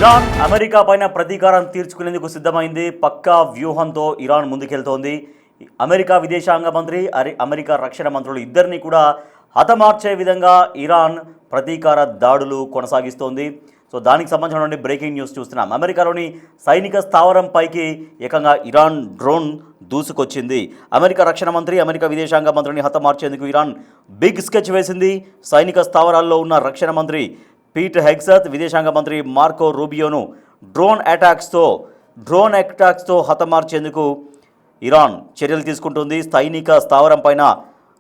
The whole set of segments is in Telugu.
ఇరాన్ అమెరికా పైన ప్రతీకారం తీర్చుకునేందుకు సిద్ధమైంది. పక్కా వ్యూహంతో ఇరాన్ ముందుకెళ్తోంది. అమెరికా విదేశాంగ మంత్రి అమెరికా రక్షణ మంత్రులు ఇద్దరిని కూడా హతమార్చే విధంగా ఇరాన్ ప్రతీకార దాడులు కొనసాగిస్తోంది. సో దానికి సంబంధించిన బ్రేకింగ్ న్యూస్ చూస్తున్నాం. అమెరికాలోని సైనిక స్థావరం పైకి ఏకంగా ఇరాన్ డ్రోన్ దూసుకొచ్చింది. అమెరికా రక్షణ మంత్రి అమెరికా విదేశాంగ మంత్రిని హతమార్చేందుకు ఇరాన్ బిగ్ స్కెచ్ వేసింది. సైనిక స్థావరాల్లో ఉన్న రక్షణ మంత్రి పీట్ హెగ్సత్, విదేశాంగ మంత్రి మార్కో రూబియోను డ్రోన్ అటాక్స్తో హతమార్చేందుకు ఇరాన్ చర్యలు తీసుకుంటుంది. సైనిక స్థావరం పైన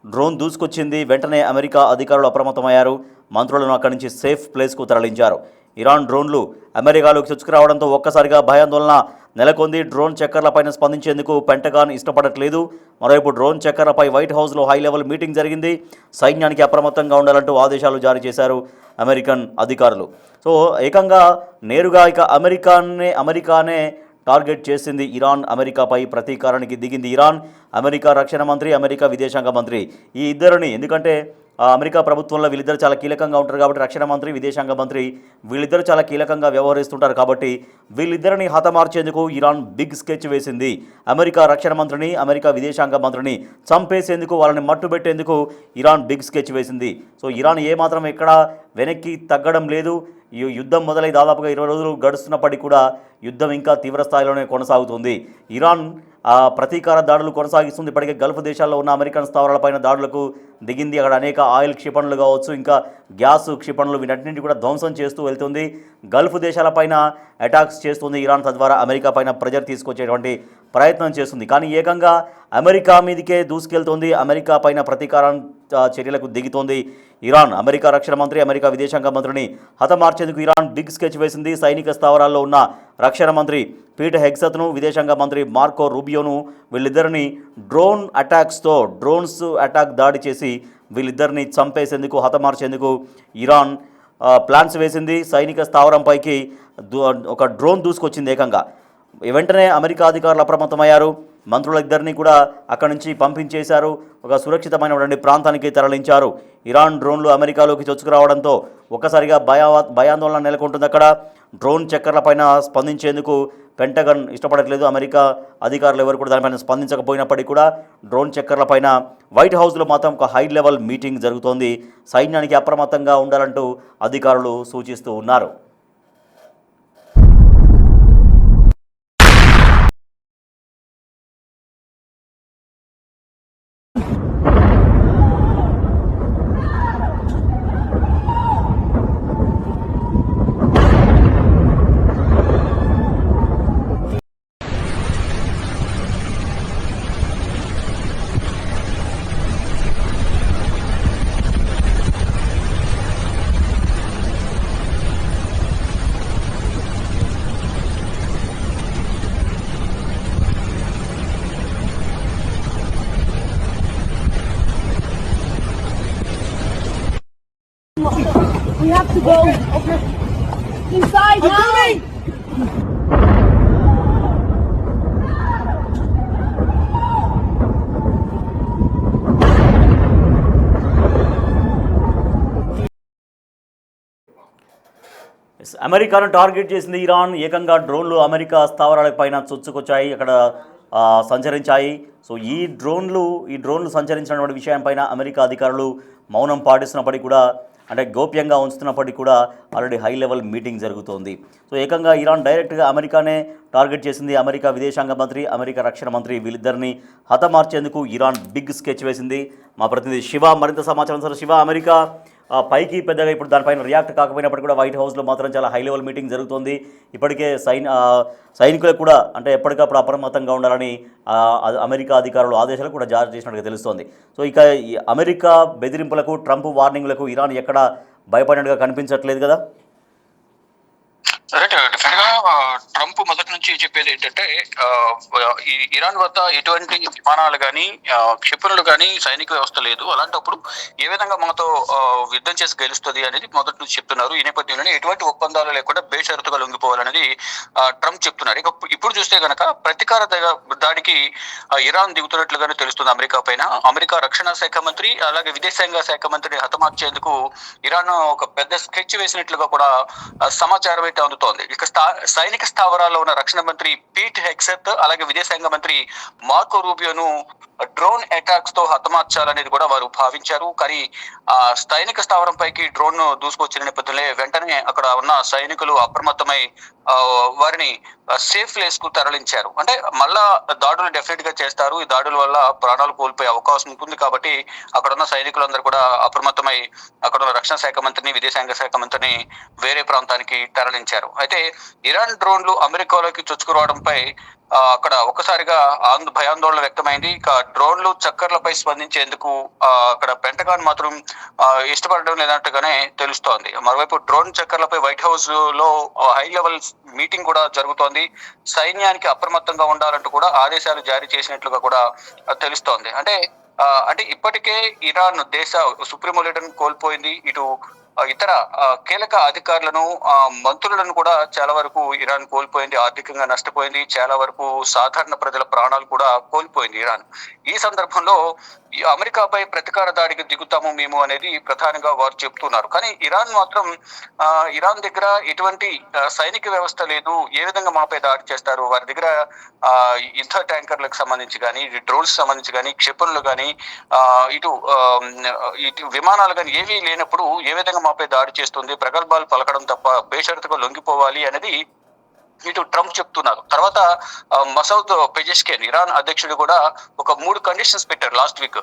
డ్రోన్ దూసుకొచ్చింది. వెంటనే అమెరికా అధికారులు అప్రమత్తమయ్యారు. మంత్రులను అక్కడి నుంచి సేఫ్ ప్లేస్కు తరలించారు. ఇరాన్ డ్రోన్లు అమెరికాలోకి చొచ్చుకురావడంతో ఒక్కసారిగా భయాందోళన నెలకొంది. డ్రోన్ చక్కర్లపైన స్పందించేందుకు పెంటగాన్ ఇష్టపడట్లేదు. మరోవైపు డ్రోన్ చక్కర్లపై వైట్ హౌస్లో హై లెవెల్ మీటింగ్ జరిగింది. సైన్యానికి అప్రమత్తంగా ఉండాలంటూ ఆదేశాలు జారీ చేశారు అమెరికన్ అధికారులు. సో ఏకంగా నేరుగా అమెరికానే టార్గెట్ చేసింది ఇరాన్. అమెరికాపై ప్రతీకారానికి దిగింది ఇరాన్. అమెరికా రక్షణ మంత్రి, అమెరికా విదేశాంగ మంత్రి ఈ ఇద్దరిని, ఎందుకంటే అమెరికా ప్రభుత్వంలో వీళ్ళిద్దరు చాలా కీలకంగా ఉంటారు కాబట్టి, రక్షణ మంత్రి, విదేశాంగ మంత్రి వీళ్ళిద్దరు చాలా కీలకంగా వ్యవహరిస్తుంటారు కాబట్టి వీళ్ళిద్దరిని హతమార్చేందుకు ఇరాన్ బిగ్ స్కెచ్ వేసింది. అమెరికా రక్షణ మంత్రిని, అమెరికా విదేశాంగ మంత్రిని చంపేసేందుకు, వాళ్ళని మట్టుబెట్టేందుకు ఇరాన్ బిగ్ స్కెచ్ వేసింది. సో ఇరాన్ ఏమాత్రం ఎక్కడా వెనక్కి తగ్గడం లేదు. ఈ యుద్ధం మొదలై దాదాపుగా 20 రోజులు గడుస్తున్నప్పటికీ కూడా యుద్ధం ఇంకా తీవ్ర స్థాయిలోనే కొనసాగుతుంది. ఇరాన్ ప్రతీకార దాడులు కొనసాగిస్తుంది. ఇప్పటికే గల్ఫ్ దేశాల్లో ఉన్న అమెరికన్ స్థావరాలపైన దాడులకు దిగింది. అక్కడ అనేక ఆయిల్ క్షిపణులు కావచ్చు, ఇంకా గ్యాస్ క్షిపణులు, వీటన్నింటినీ కూడా ధ్వంసం చేస్తూ వెళ్తుంది. గల్ఫ్ దేశాలపైన అటాక్స్ చేస్తుంది ఇరాన్. తద్వారా అమెరికా పైన ప్రెజర్ తీసుకొచ్చేటువంటి ప్రయత్నం చేస్తుంది. కానీ ఏకంగా అమెరికా మీదకే దూసుకెళ్తోంది. అమెరికా పైన ప్రతీకారం చర్యలకు దిగుతోంది ఇరాన్. అమెరికా రక్షణ మంత్రి, అమెరికా విదేశాంగ మంత్రిని హతమార్చేందుకు ఇరాన్ బిగ్ స్కెచ్ వేసింది. సైనిక స్థావరాల్లో ఉన్న రక్షణ మంత్రి పీట్ హెగ్సత్ను, విదేశాంగ మంత్రి మార్కో రూబియోను వీళ్ళిద్దరిని డ్రోన్స్ అటాక్ దాడి చేసి వీళ్ళిద్దరిని చంపేసేందుకు, హతమార్చేందుకు ఇరాన్ ప్లాన్స్ వేసింది. సైనిక స్థావరం పైకి ఒక డ్రోన్ దూసుకొచ్చింది ఏకంగా. వెంటనే అమెరికా అధికారులు అప్రమత్తమయ్యారు. మంత్రులిద్దరినీ కూడా అక్కడి నుంచి పంపించేశారు. ఒక సురక్షితమైనటువంటి ప్రాంతానికి తరలించారు. ఇరాన్ డ్రోన్లు అమెరికాలోకి చొచ్చుకురావడంతో ఒక్కసారిగా భయాందోళన నెలకొంటుంది అక్కడ. డ్రోన్ చక్కర్లపైన స్పందించేందుకు పెంటగన్ ఇష్టపడట్లేదు. అమెరికా అధికారులు ఎవరు కూడా దానిపైన స్పందించకపోయినప్పటికీ కూడా డ్రోన్ చక్కర్లపైన వైట్ హౌస్లో మాత్రం ఒక హై లెవెల్ మీటింగ్ జరుగుతోంది. సైన్యానికి అప్రమత్తంగా ఉండాలంటూ అధికారులు సూచిస్తూ ఉన్నారు. We have to go over inside now. అమెరికాను టార్గెట్ చేసింది ఇరాన్. ఏకంగా డ్రోన్లు అమెరికా స్థావరాలపైన చొచ్చుకొచ్చాయి, అక్కడ సంచరించాయి. సో ఈ డ్రోన్లు సంచరించినటువంటి విషయంపైన అమెరికా అధికారులు మౌనం పాటిస్తున్నప్పటికీ కూడా, అంటే గోప్యంగా ఉంచుతున్నప్పటికీ కూడా ఆల్రెడీ హై లెవెల్ మీటింగ్ జరుగుతోంది. సో ఏకంగా ఇరాన్ డైరెక్ట్గా అమెరికానే టార్గెట్ చేసింది. అమెరికా విదేశాంగ మంత్రి, అమెరికా రక్షణ మంత్రి వీళ్ళిద్దరిని హతమార్చేందుకు ఇరాన్ బిగ్ స్కెచ్ వేసింది. మా ప్రతినిధి శివ మరింత సమాచారం. సార్ శివ, అమెరికా పైకి పెద్దగా ఇప్పుడు దానిపైన రియాక్ట్ కాకపోయినప్పటికీ కూడా వైట్ హౌస్లో మాత్రం చాలా హై లెవెల్ మీటింగ్ జరుగుతోంది. ఇప్పటికే సైనికులకు కూడా అంటే ఎప్పటికప్పుడు అప్రమత్తంగా ఉండాలని అమెరికా అధికారులు ఆదేశాలు కూడా జారీ చేసినట్టుగా తెలుస్తోంది. సో ఇక ఈ అమెరికా బెదిరింపులకు, ట్రంప్ వార్నింగ్లకు ఇరాన్ ఎక్కడ భయపడినట్టుగా కనిపించట్లేదు కదా? డెఫినెట్గా ట్రంప్ మొదటి నుంచి నుంచి చెప్పేది ఏంటంటే ఈ ఇరాన్ వద్ద ఎటువంటి విమానాలు కానీ క్షిపణులు కానీ సైనిక వ్యవస్థ లేదు. అలాంటప్పుడు ఏ విధంగా మనతో యుద్ధం చేసి గెలుస్తుంది అనేది మొదటి నుంచి చెప్తున్నారు. ఈ నేపథ్యంలోనే ఎటువంటి ఒప్పందాలు లేకుండా బేషరతుగా లొంగిపోవాలనేది ట్రంప్ చెప్తున్నారు. ఇక ఇప్పుడు చూస్తే గనక ప్రతీకార దాడికి ఇరాన్ దిగుతున్నట్లుగానే తెలుస్తుంది అమెరికా పైన. అమెరికా రక్షణ శాఖ మంత్రి అలాగే విదేశాంగ శాఖ మంత్రిని హతమార్చేందుకు ఇరాన్ ఒక పెద్ద స్కెచ్ వేసినట్లుగా కూడా సమాచారం అయితే అందుతోంది. ఇక సైనిక స్థావరాల్లో ఉన్న రక్షణ మంత్రి పీట్ హెగ్సెత్ అలాగే విదేశాంగ మంత్రి మార్కో రూబియోను డ్రోన్ అటాక్స్ తో హతమార్చాలనేది కూడా వారు భావించారు. కానీ ఆ సైనిక స్థావరం పైకి డ్రోన్ ను దూసుకొచ్చిన నేపథ్యంలో వెంటనే అక్కడ ఉన్న సైనికులు అప్రమత్తమై వారిని సేఫ్ ప్లేస్ కు తరలించారు. అంటే మళ్ళా దాడులు డెఫినెట్ గా చేస్తారు. ఈ దాడుల వల్ల ప్రాణాలు కోల్పోయే అవకాశం ఉంటుంది కాబట్టి అక్కడ ఉన్న సైనికులందరూ కూడా అప్రమత్తమై అక్కడ ఉన్న రక్షణ శాఖ మంత్రిని విదేశాంగ శాఖ మంత్రిని వేరే ప్రాంతానికి తరలించారు. అయితే ఇరాన్ డ్రోన్లు అమెరికాలోకి చొచ్చుకురావడంపై అక్కడ ఒక్కసారిగా భయాందోళన వ్యక్తమైంది. ఇక డ్రోన్లు చక్కర్లపై స్పందించేందుకు అక్కడ పెంటగాన్ మాత్రం ఇష్టపడడం లేనట్టుగానే తెలుస్తోంది. మరోవైపు డ్రోన్ చక్కర్లపై వైట్ హౌస్ లో హై లెవెల్ మీటింగ్ కూడా జరుగుతోంది. సైన్యానికి అప్రమత్తంగా ఉండాలంటూ కూడా ఆదేశాలు జారీ చేసినట్లుగా కూడా తెలుస్తోంది. అంటే ఇప్పటికే ఇరాన్ దేశ సుప్రీం లీడర్ను కోల్పోయింది. ఇటు ఇతర కీలక అధికారులను మంత్రులను కూడా చాలా వరకు ఇరాన్ కోల్పోయింది. ఆర్థికంగా నష్టపోయింది. చాలా వరకు సాధారణ ప్రజల ప్రాణాలు కూడా కోల్పోయింది ఇరాన్. ఈ సందర్భంలో అమెరికాపై ప్రతీకార దాడికి దిగుతాము మేము అనేది ప్రధానంగా వారు చెప్తున్నారు. కానీ ఇరాన్ మాత్రం ఇరాన్ దగ్గర ఎటువంటి సైనిక వ్యవస్థ లేదు. ఏ విధంగా మాపై దాడి చేస్తారు? వారి దగ్గర యుద్ధ ట్యాంకర్లకు సంబంధించి కానీ డ్రోన్స్ సంబంధించి కానీ క్షిపణులు కానీ ఇటు విమానాలు కానీ ఏవీ లేనప్పుడు ఏ విధంగా మాపై దాడి చేస్తుంది? ప్రగల్భాలు పలకడం తప్ప బేషరతుగా లొంగిపోవాలి అనేది ఇటు ట్రంప్ చెప్తున్నారు. తర్వాత మసౌద్ పెజెష్కియన్ ఇరాన్ అధ్యక్షుడు కూడా ఒక 3 కండిషన్స్ పెట్టారు లాస్ట్ వీక్.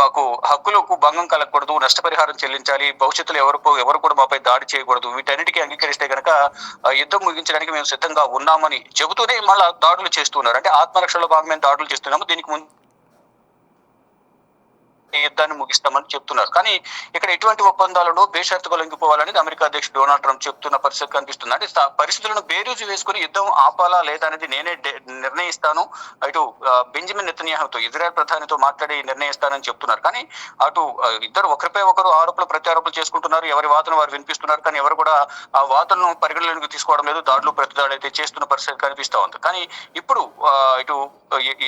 మాకు హక్కులకు భంగం కలగకూడదు, నష్టపరిహారం చెల్లించాలి, భవిష్యత్తులో ఎవరు కూడా మాపై దాడి చేయకూడదు. వీటన్నిటికీ అంగీకరిస్తే కనుక యుద్ధం ముగించడానికి మేము సిద్ధంగా ఉన్నామని చెబుతూనే మళ్ళా దాడులు చేస్తున్నారు. అంటే ఆత్మరక్షణలో భాగంగా దాడులు చేస్తున్నాము, దీనికి ముందు యుద్ధాన్ని ముగిస్తామని చెప్తున్నారు. కానీ ఇక్కడ ఎటువంటి ఒప్పందాలను బేషరతుగా లొంగిపోవాలనేది అమెరికా అధ్యక్షుడు డొనాల్డ్ ట్రంప్ చెప్తున్న పరిస్థితి కనిపిస్తుంది. అంటే పరిస్థితులను బేరీజు వేసుకుని యుద్ధం ఆపాలా లేదా అనేది నేనే నిర్ణయిస్తాను, ఇటు బెంజమిన్ నెతన్యాహుతో ఇజ్రాయెల్ ప్రధానితో మాట్లాడి నిర్ణయిస్తానని చెప్తున్నారు. కానీ అటు ఇద్దరు ఒకరిపై ఒకరు ఆరోపణలు ప్రత్యారోపణలు చేసుకుంటున్నారు. ఎవరి వాదన వారు వినిపిస్తున్నారు. కానీ ఎవరు కూడా ఆ వాదనను పరిగణలోకి తీసుకోవడం లేదు. దాడులు ప్రతిదాడి అయితే చేస్తున్న పరిస్థితి కనిపిస్తా ఉంది. కానీ ఇప్పుడు ఇటు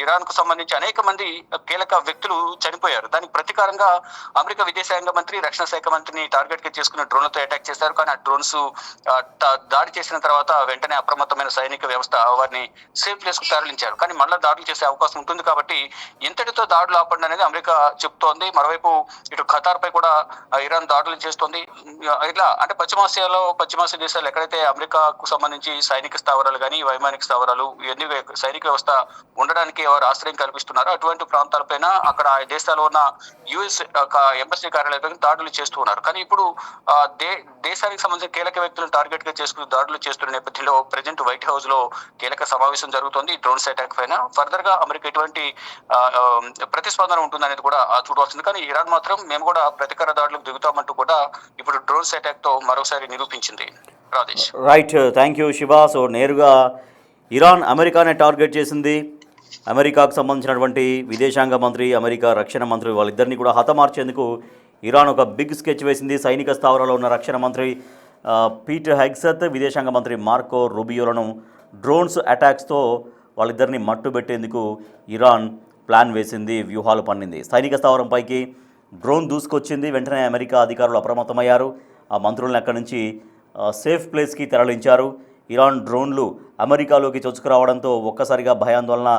ఇరాన్ కు సంబంధించి అనేక మంది కీలక వ్యక్తులు చనిపోయారు. దానికి ప్రతీకారంగా అమెరికా విదేశాంగ మంత్రి రక్షణ శాఖ మంత్రిని టార్గెట్ గా చేసుకుని డ్రోన్లతో అటాక్ చేశారు. కానీ ఆ డ్రోన్స్ దాడి చేసిన తర్వాత వెంటనే అప్రమత్తమైన సైనిక వ్యవస్థ వారిని సేఫ్ ప్లేస్ కు తరలించారు. కానీ మళ్ళీ దాడులు చేసే అవకాశం ఉంటుంది కాబట్టి ఇంతటితో దాడులు ఆపండి అనేది అమెరికా చెప్తోంది. మరోవైపు ఇటు ఖతార్ పై కూడా ఇరాన్ దాడులు చేస్తోంది. ఇట్లా అంటే పశ్చిమాసియా దేశాలు ఎక్కడైతే అమెరికాకు సంబంధించి సైనిక స్థావరాలు కానీ వైమానిక స్థావరాలు ఇవన్నీ సైనిక వ్యవస్థ ఉండడానికి వారు ఆశ్రయం కల్పిస్తున్నారు. అటువంటి ప్రాంతాలపైన అక్కడ ఆ దేశాల్లో ఉన్న యుఎస్ ఎంబసీ కార్యాలయాలను దాడులు చేస్తూ ఉన్నారు. కానీ ఇప్పుడు దేశానికి సంబంధించిన కీలక వ్యక్తులను టార్గెట్ గా చేసుకుని దాడులు చేస్తున్న నేపథ్యంలో ప్రెజెంట్ వైట్ హౌస్ లో కీలక సమావేశం జరుగుతుంది డ్రోన్స్ అటాక్ పైన. ఫర్దర్ గా అమెరికా ఎటువంటి ప్రతిస్పందన ఉంటుందనేది కూడా చూడవలసింది. కానీ ఇరాన్ మాత్రం మేము కూడా ప్రతీకార దాడులకు దిగుతామంటూ కూడా ఇప్పుడు డ్రోన్స్ అటాక్ తో మరోసారి నిరూపించింది. Rajesh. Right, thank you Shiva. So నేరుగా ఇరాన్ అమెరికానే టార్గెట్ చేసింది. అమెరికాకు సంబంధించినటువంటి విదేశాంగ మంత్రి అమెరికా రక్షణ మంత్రి వాళ్ళిద్దరిని కూడా హతమార్చేందుకు ఇరాన్ ఒక బిగ్ స్కెచ్ వేసింది. సైనిక స్థావరాల్లో ఉన్న రక్షణ మంత్రి పీట్ హెగ్సెత్, విదేశాంగ మంత్రి మార్కో రూబియోలను డ్రోన్స్ అటాక్స్తో వాళ్ళిద్దరిని మట్టుబెట్టేందుకు ఇరాన్ ప్లాన్ వేసింది, వ్యూహాలు పన్నింది. సైనిక స్థావరంపైకి డ్రోన్ దూసుకొచ్చింది. వెంటనే అమెరికా అధికారులు అప్రమత్తమయ్యారు. ఆ మంత్రులను అక్కడి నుంచి సేఫ్ ప్లేస్కి తరలించారు. ఇరాన్ డ్రోన్లు అమెరికాలోకి చొచ్చుకురావడంతో ఒక్కసారిగా భయాందోళన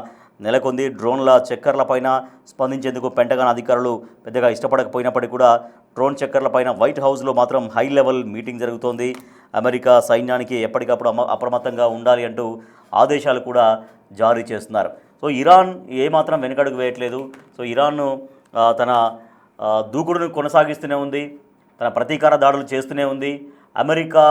నెలకొంది. డ్రోన్ల చక్కర్లపైన స్పందించేందుకు పెంటగాన్ అధికారులు పెద్దగా ఇష్టపడకపోయినప్పటికీ కూడా డ్రోన్ చక్కర్లపైన వైట్ హౌస్లో మాత్రం హై లెవెల్ మీటింగ్ జరుగుతోంది. అమెరికా సైన్యానికి ఎప్పటికప్పుడు అప్రమత్తంగా ఉండాలి అంటూ ఆదేశాలు కూడా జారీ చేస్తున్నారు. సో ఇరాన్ ఏమాత్రం వెనుకడుగు వేయట్లేదు. సో ఇరాన్ తన దూకుడును కొనసాగిస్తూనే ఉంది, తన ప్రతీకార దాడులు చేస్తూనే ఉంది. అమెరికా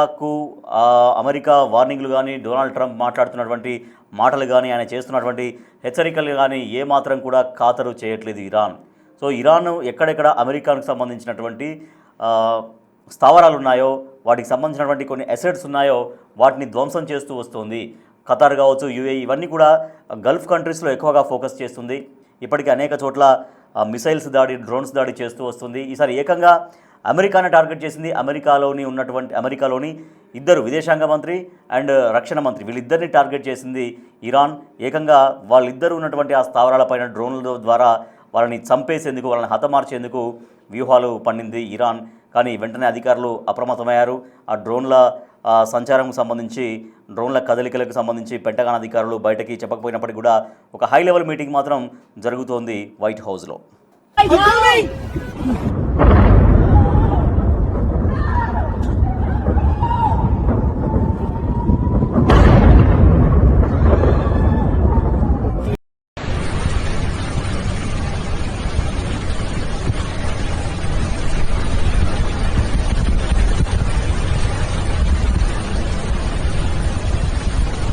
వార్నింగ్లు కానీ, డొనాల్డ్ ట్రంప్ మాట్లాడుతున్నటువంటి మాటలు కానీ, ఆయన చేస్తున్నటువంటి హెచ్చరికలు కానీ ఏమాత్రం కూడా ఖాతరు చేయట్లేదు ఇరాన్. సో ఇరాన్ ఎక్కడెక్కడ అమెరికాకు సంబంధించినటువంటి స్థావరాలు ఉన్నాయో, వాటికి సంబంధించినటువంటి కొన్ని అసెట్స్ ఉన్నాయో వాటిని ధ్వంసం చేస్తూ వస్తుంది. ఖతార్ కావచ్చు, యూఏఈ ఇవన్నీ కూడా గల్ఫ్ కంట్రీస్లో ఎక్కువగా ఫోకస్ చేస్తుంది. ఇప్పటికీ అనేక చోట్ల మిసైల్స్ దాడి, డ్రోన్స్ దాడి చేస్తూ వస్తుంది. ఈసారి ఏకంగా అమెరికాను టార్గెట్ చేసింది. అమెరికాలోని ఇద్దరు విదేశాంగ మంత్రి అండ్ రక్షణ మంత్రి వీళ్ళిద్దరిని టార్గెట్ చేసింది ఇరాన్. ఏకంగా వాళ్ళిద్దరూ ఉన్నటువంటి ఆ స్థావరాలపైన డ్రోన్ల ద్వారా వాళ్ళని చంపేసేందుకు, వాళ్ళని హతమార్చేందుకు వ్యూహాలు పన్నింది ఇరాన్. కానీ వెంటనే అధికారులు అప్రమత్తమయ్యారు. ఆ డ్రోన్ల సంచారంకు సంబంధించి, డ్రోన్ల కదలికలకు సంబంధించి పెంటగాన్ అధికారులు బయటకి చెప్పకపోయినప్పటికీ కూడా ఒక హై లెవెల్ మీటింగ్ మాత్రం జరుగుతోంది వైట్ హౌస్లో.